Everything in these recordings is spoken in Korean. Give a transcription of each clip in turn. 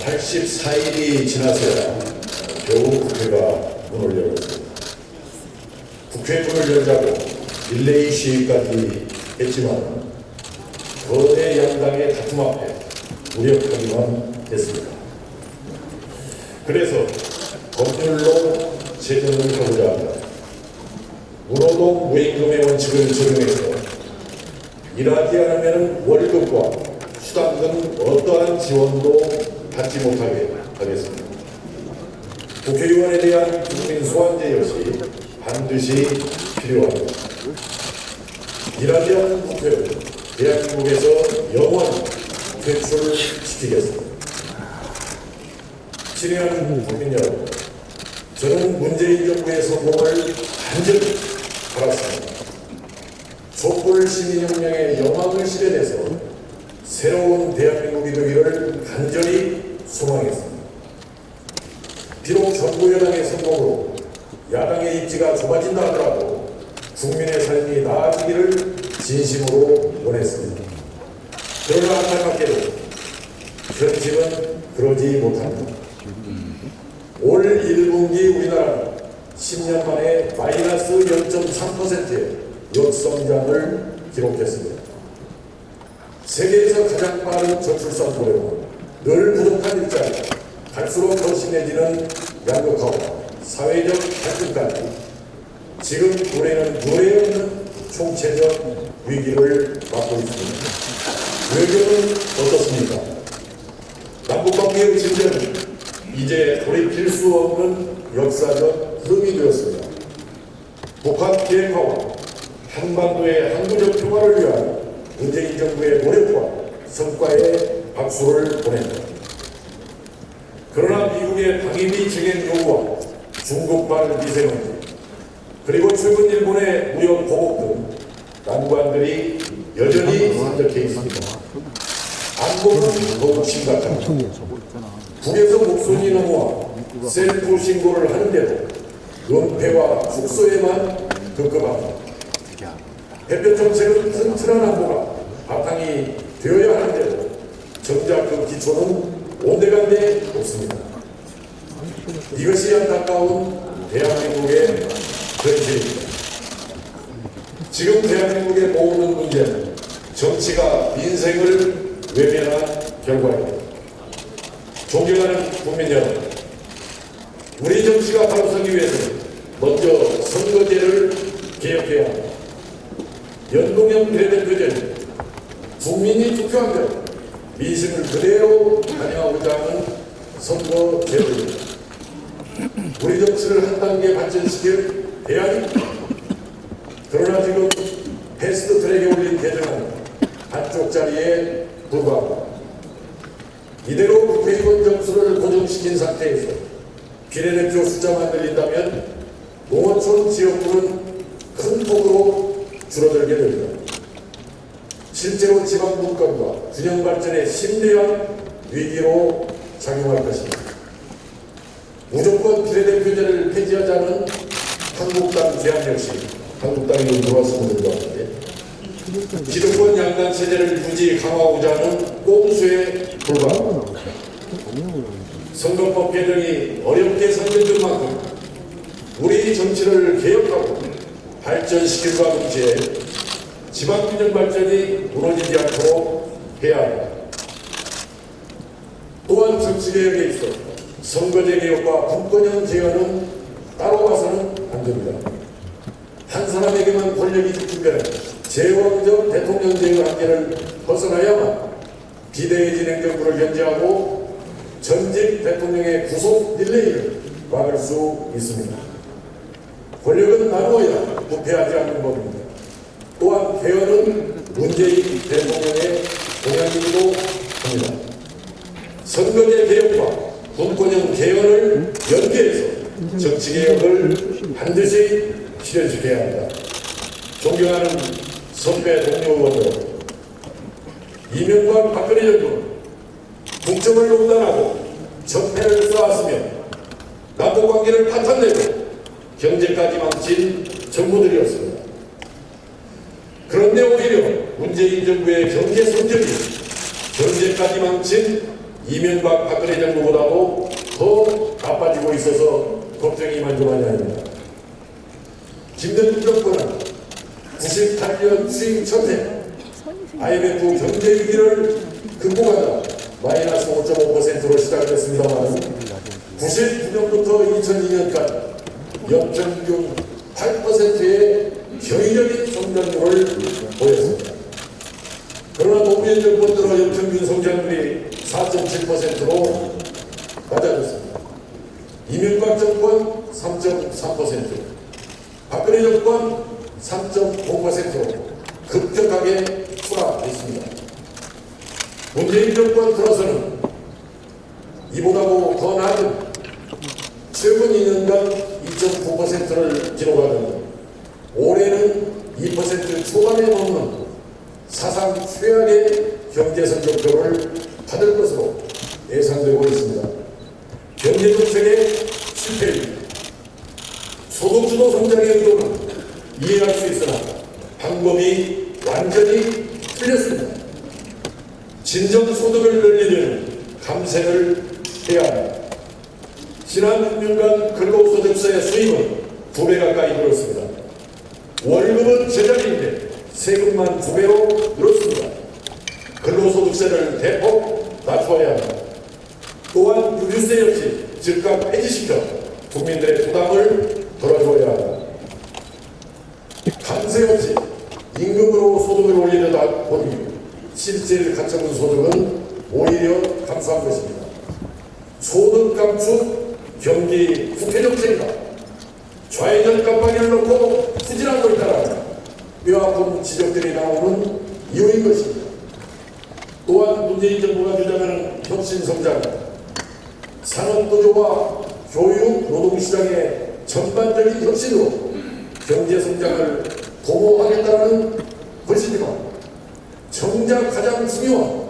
84일이 지나서야 겨우 국회가 문을 열었습니다. 국회 문을 열자고 릴레이 시위까지 했지만 거대 양당의 다툼 앞에 무력하기만 했습니다. 그래서 법률로 제정을 하고자 합니다. 무노동 무임금의 원칙을 적용해서 일하지 않으면 월급과 수당 등 어떠한 지원도 받지 못하게 하겠습니다. 국회의원에 대한 국민 소환제 역시 반드시 필요합니다. 일하지 않는 국회를 대한민국에서 영원히 퇴출시키겠습니다. 친애하는 국민 여러분, 저는 문재인 정부의 성공을 간절히 바랐습니다. 촛불 시민혁명의 영광을 실현해서 새로운 대한민국이 되기를 간절히 소망했습니다. 비록 정부 여당의 성공으로 야당의 입지가 좁아진다 하더라도 국민의 삶이 나아지기를 진심으로 원했습니다. 그러나 안타깝게도 현실은 그러지 못합니다. 올 1분기 우리나라는 10년 만에 마이너스 0.3%의 역성장을 기록했습니다. 세계에서 가장 빠른 저출산 고령은 늘 부족한 일자리, 갈수록 더 심해지는 양극화와 사회적 갈등까지 지금 우리는 유례 없는 총체적 위기를 맞고 있습니다. 외교는 어떻습니까? 남북관계의 진전은 이제 돌이킬 수 없는 역사적 흐름이 되었습니다. 북한 비핵화와 한반도의 항구적 평화를 위한 문재인 정부의 노력과 성과에 박수를 보냅니다. 그러나 미국의 방위비 증액 요구와 중국발 미세먼지, 그리고 최근 일본의 무역 보복 등 난관들이 여전히 산적해 있습니다. 안보는 더욱 심각합니다. 북에서 목소리 넘어와 셀프 신고를 하는데도 은폐와 축소에만 급급합니다. 대표 정책은 튼튼한 안보가 바탕이 되어야 하는데도 정작 그 기초는 온데간데 없습니다. 이것이 안타까운 대한민국의 현실입니다. 지금 대한민국의 모든 문제는 정치가 민생을 외면한 결과입니다. 존경하는 국민 여러분, 우리 정치가 바로 서기 위해서는 먼저 선거제를 개혁해야 합니다. 연동형 비례대표제는 국민이 투표한 대로 민심을 그대로 반영하고자 하는 선거제도입니다. 우리 정치를 한 단계 발전시킬 대안입니다. 그러나 지금 패스트트랙에 올린 개정은 한쪽짜리에 불과합니다. 이대로 국회의원 정수를 고정시킨 상태에서 비례대표 숫자만 늘린다면 농어촌 지역구는 큰 폭으로 줄어들게 됩니다. 실제로 지방 분권과 균형 발전에 심대한 위기로 작용할 것입니다. 무조건 비례대표제를 폐지하자는 한국당 제안 역시 한국당이 들어왔으면 것 같은데, 기득권 양당 체제를 유지 강화하고자 하는 꼼수에 불과합니다. 선거법 개정이 어렵게 선정된 만큼 우리 정치를 개혁하고 발전시킬과 동시에 지방균형 발전이 무너지지 않도록 해야 합니다. 또한 정치개혁에 있어 선거제 개혁과 분권형 제한은 따로 봐서는 안 됩니다. 한 사람에게만 권력이 집중되는 제왕적 대통령제의 한계를 벗어나야만 비대해진 행정부를 견제하고 전직 대통령의 구속 딜레이를 막을 수 있습니다. 권력은 나누어야 부패하지 않는 법입니다. 또한 개헌은 문재인 대통령의 공약이기도 합니다. 선거제 개혁과 분권형 개헌을 연계해서 정치개혁을 반드시 실현시켜야 합니다. 존경하는 선배 동료 의원들, 이명박 박근혜 정부는 국정을 농단하고 적폐를 쌓았으며 남북관계를 파탄내고 경제까지 망친 정부들이었습니다. 그런데 오히려 문재인 정부의 경제 성적이 경제까지 망친 이명박 박근혜 정부보다도 더 나빠지고 있어서 걱정이 만족하지 않습니다. 김대중 정권은 98년 수입 첫해 IMF 경제위기를 극복하다 마이너스 5.5%로 시작했습니다만 99년부터 2002년까지 연평균 8%의 경이적인 성장률을 보였습니다. 그러나 노무현 정권 들어 연평균 성장률이 4.7%로 낮아졌습니다. 이명박 정권 3.3%, 박근혜 정권 3.5%로 급격하게 추락했습니다. 문재인 정권 들어서는 이보다도 더 낮은 최근 2년간 2.9%를 기록하는 올해는 2% 초반에 머무는 사상 최악의 경제 성적표를 받을 것으로 예상되고 있습니다. 경제 정책의 실패입니다. 소득주도 성장의 의도는 이해할 수 있으나 방법이 완전히 틀렸습니다. 진정 소득을 늘리려는 감세를 해야 합니다. 지난 6년간 근로소득세의 수입은 2배 가까이 늘었습니다. 월급은 제자리인데 세금만 2배로 늘었습니다. 근로소득세를 대폭 낮춰야 합니다. 또한 유류세 역시 즉각 폐지시켜 국민들의 부담을 덜어줘야 합니다. 감세 없이 임금으로 소득을 올리려다 보니 실질 가처분 소득은 오히려 감소한 것입니다. 소득 감축 경기 국회 정책이다. 좌회전 깜빡이를 놓고 추진하고 있다는 뼈아픈 지적들이 나오는 이유인 것입니다. 또한 문재인 정부가 주장하는 혁신성장, 산업구조와 교육, 노동시장의 전반적인 혁신으로 경제성장을 도모하겠다는 것이지만 정작 가장 중요한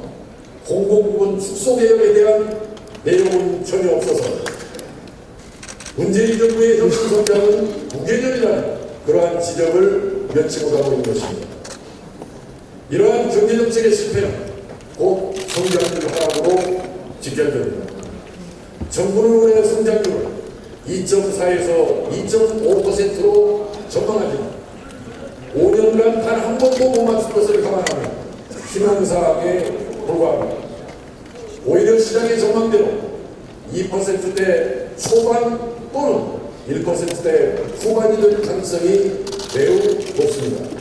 공공부문 축소개혁에 대한 내용은 전혀 없어서 문재인 정부의 혁신성장은 무개념이라는 그러한 지적을 면치 못하고 있는 것입니다. 이러한 경제정책의 실패는 곧 성장률 하락으로 직결됩니다. 정부는 올해 성장률을 2.4에서 2.5%로 전망하지만 5년간 단 한 번도 못 맞출 것을 감안하면 희망사항에 불과합니다. 오히려 시장의 전망대로 2%대 초반 또는 1%대 후반이 될 가능성이 매우 높습니다.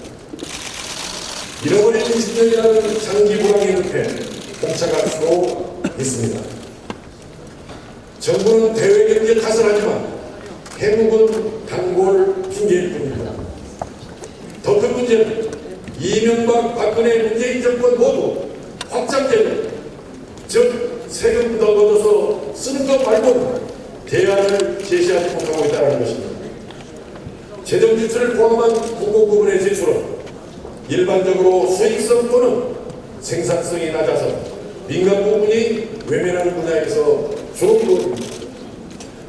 잃어버린 20년이라는 장기 불황의 늪에 봉착할 수도 있습니다. 정부는 대외경제 탓을 하지만 해묵은 단골 핑계일 뿐입니다. 더 큰 문제는 이명박, 박근혜, 문재인 정권 모두 확장되는, 즉 세금 더 걷어서 쓰는 것 말고는 대안을 제시하지 못하고 있다는 것입니다. 재정지출을 포함한 공공부문의 지출은 일반적으로 수익성 또는 생산성이 낮아서 민간 부문이 외면하는 분야에서 주로 이루어집니다.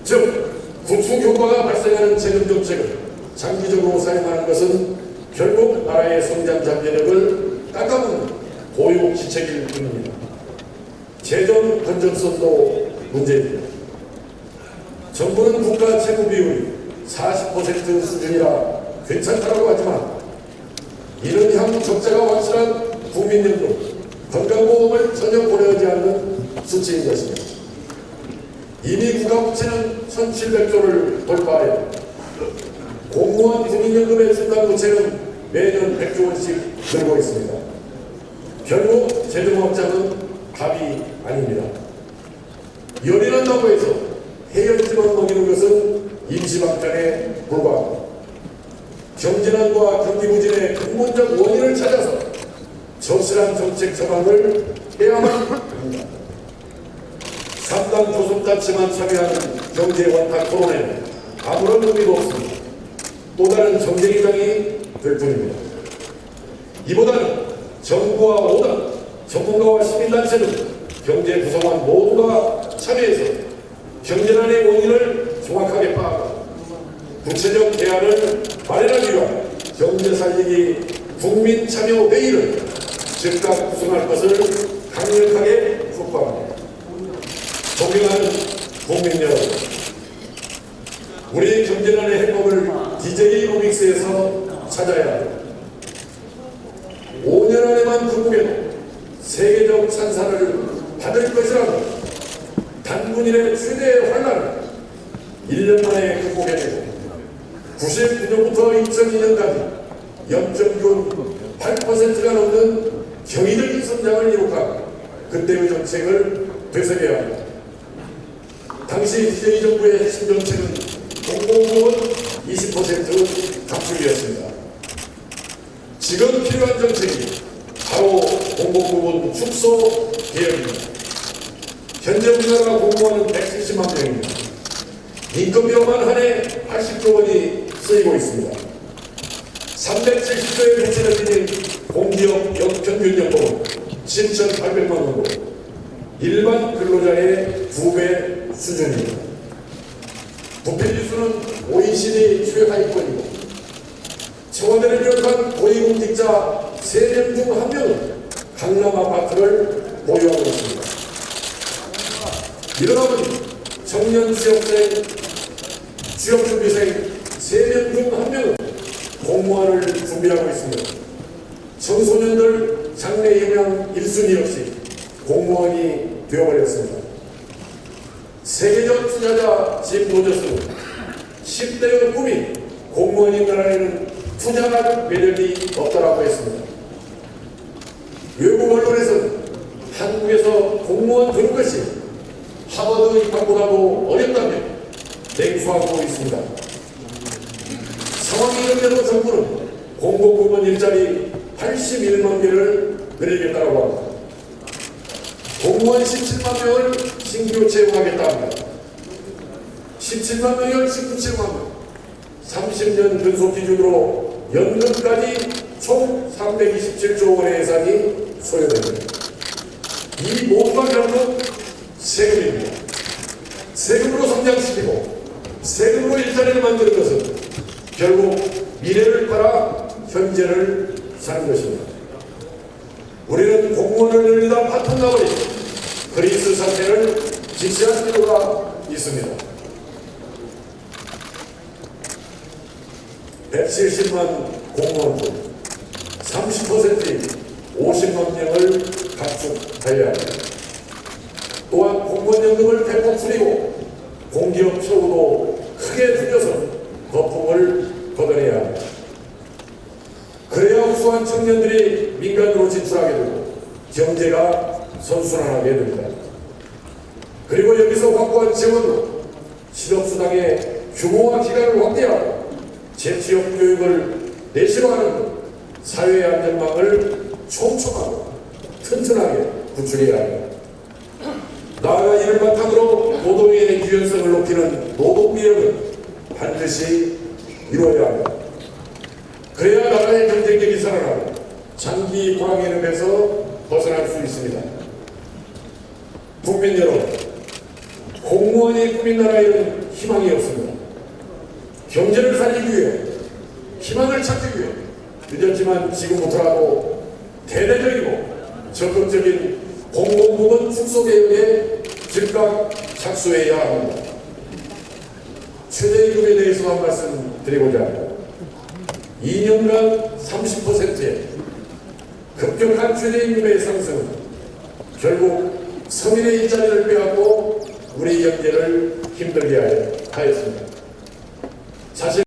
즉 구축 효과가 발생하는 재정 정책을 장기적으로 사용하는 것은 결국 나라의 성장 잠재력을 깎아먹는 고용지책일 뿐입니다. 재정 건전성도 문제입니다. 정부는 국가 채무 비율이 40% 수준이라 괜찮다고 하지만 이는 향후 적자가 확실한 국민연금, 건강보험을 전혀 고려하지 않는 수치인 것입니다. 이미 국가부채는 1,700조를 돌파하여 공무원 국민연금의 중간부채는 매년 100조 원씩 늘고 있습니다. 결국 재정확장은 답이 아닙니다. 열이난다고 해서 해열지만 먹이는 것은 임시방편에 불과합니다. 경제난과 경기부진의 근본적 원인을 찾아서 적실한 정책 처방을 해야만 합니다. 3당 교섭단체만 참여하는 경제 원탁 토론에는 아무런 의미도 없습니다. 또 다른 정쟁의장이 될 뿐입니다. 이보다는 정부와 5당, 전문가와 시민단체는 경제 구성원 모두가 참여해서 경제난의 원인을 정확하게 파악하고 구체적 대안을 마련하기 위한 경제 살리기 국민 참여 회의를 즉각 구성할 것을 강력하게 촉구합니다. 존경하는 국민 여러분, 우리 경제난의 해법을 DJ 로믹스에서 찾아야 합니다. 5년 안에만 극복해도 세계적 찬사를 받을 것이라고 단군일의 최대의 환란을 1년 만에 극복해내고 99년부터 2002년까지 연점균 8%가 넘는 경이적인 성장을 이룩한 그때의 정책을 되새겨야 합니다. 당시 DJ 정부의 핵심 정책은 공공부문 20% 감축이었습니다. 지금 필요한 정책이 바로 공공부문 축소 개혁입니다. 현재 우리나라 공무원은 170만 명입니다. 인건비로만 한 해 80조 원이 쓰이고 있습니다. 370조의 배치를 지닌 공기업 평균 연봉은 7,800만 원으로 일반 근로자의 2배 수준입니다. 부패지수는 OECD 최하위권이고 청와대를 비롯한 고위공직자 3명 중 1명은 강남 아파트를 보유하고 있습니다. 이러다 보니 청년 취업생, 취업준비생 3명 중 1명은 공무원을 준비하고 있습니다. 청소년들 장래희망 1순위 역시 공무원이 되어버렸습니다. 세계적 투자자 짐 로저스는 10대의 꿈이 공무원인 나라에는 투자할 매력이 없다라고 했습니다. 외국 언론에서는 한국에서 공무원 되는 것이 하버드 입학보다도 어렵다며 냉소하고 있습니다. 상황이 이런데도 정부는 공공부문 일자리 81만 개를 늘리겠다고 합니다. 공무원 17만 명을 신규 채용하겠다 합니다. 17만 명을 신규 채용하면 30년 근속 기준으로 연금까지 총 327조 원의 예산이 소요됩니다. 이 모두가 결국 세금입니다. 세금으로 성장시키고 세금으로 일자리를 만드는 것은 결국 미래를 팔아 현재를 사는 것입니다. 우리는 공무원을 늘리다 파탄 나버린 그리스 사태를 직시할 필요가 있습니다. 170만 공무원 중 30%인 50만 명을 감축해야 합니다. 또한 공무원연금을 대폭 줄이고 공기업 처우도 크게 줄여서 거품을 걷어내야 합니다. 그래야 우수한 청년들이 민간으로 진출하게 되고 경제가 선순환하게 됩니다. 그리고 여기서 확보한 지원으로 실업수당의 규모와 기간을 확대하고 재취업 교육을 내실화하는 사회 안전망을 촘촘하고 튼튼하게 구축해야 합니다. 나아가 이를 바탕으로 노동의 유연성을 높이는 노동개혁은 반드시 이루어야 합니다. 그래야 나라의 경쟁력이 살아나고 장기 불황의 늪에서 벗어날 수 있습니다. 국민 여러분, 공무원이 꾸민 나라에는 희망이 없습니다. 경제를 살리기 위해, 희망을 찾기 위해 늦었지만 지금부터라도 대대적이고 적극적인 공공부문 축소 개혁에 즉각 착수해야 합니다. 최저임금에 대해서 한 말씀 드리고자 합니다. 2년간 30%의 급격한 최저임금의 상승은 결국 서민의 일자리를 빼앗고 우리 경제를 힘들게 하였습니다.